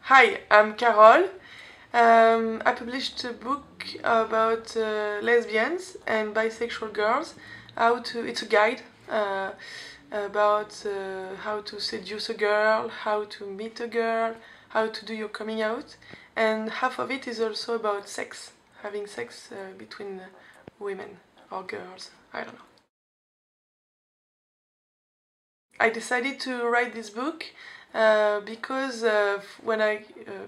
Hi, I'm Carole. I published a book about lesbians and bisexual girls. It's a guide about how to seduce a girl, how to meet a girl, how to do your coming out, and half of it is also about sex, having sex between women or girls. I don't know. I decided to write this book because when I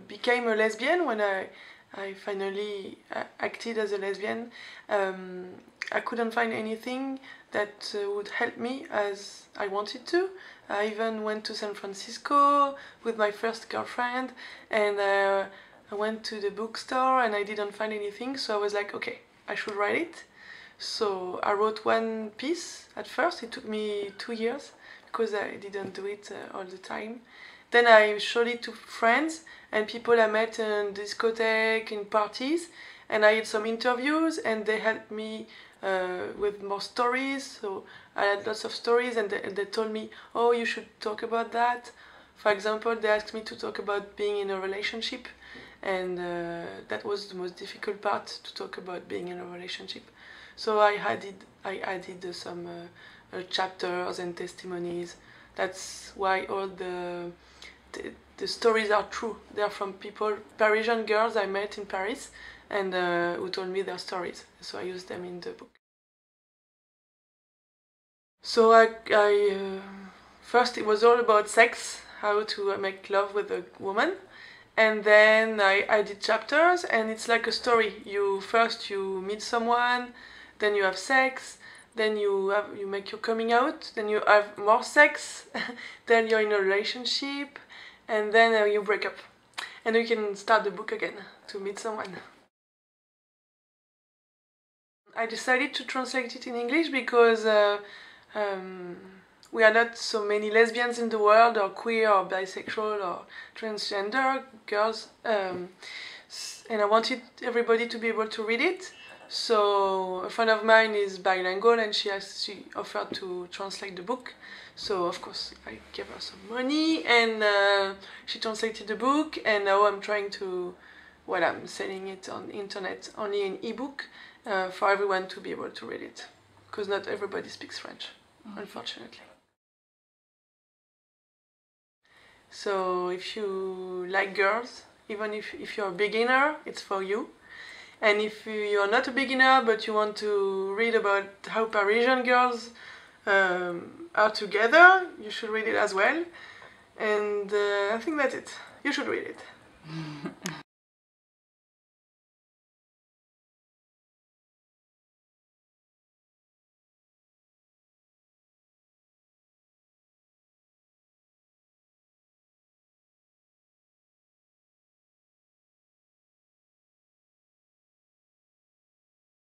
became a lesbian, when I finally acted as a lesbian, I couldn't find anything that would help me as I wanted to. I even went to San Francisco with my first girlfriend, and I went to the bookstore and I didn't find anything, so I was like, okay, I should write it. So I wrote one piece at first. It took me 2 years because I didn't do it all the time. Then I showed it to friends and people I met in discotheque, in parties, and I had some interviews and they helped me with more stories. So I had lots of stories and they told me, oh, you should talk about that. For example, they asked me to talk about being in a relationship, and that was the most difficult part, to talk about being in a relationship. So I added some chapters and testimonies. That's why all the stories are true. They are from people, Parisian girls I met in Paris, and who told me their stories. So I used them in the book. So first it was all about sex, how to make love with a woman, and then I did chapters, and it's like a story. First you meet someone, then you have sex, then you make your coming out, then you have more sex, then you're in a relationship, and then you break up, and you can start the book again to meet someone. I decided to translate it in English because we are not so many lesbians in the world, or queer, or bisexual, or transgender girls, and I wanted everybody to be able to read it. So a friend of mine is bilingual, and she offered to translate the book. So of course I gave her some money, and she translated the book, and now I'm trying to, I'm selling it on the internet only in ebook for everyone to be able to read it, because not everybody speaks French, unfortunately. So if you like girls, even if you're a beginner, it's for you. And if you're not a beginner but you want to read about how Parisian girls are together, you should read it as well. And I think that's it. You should read it.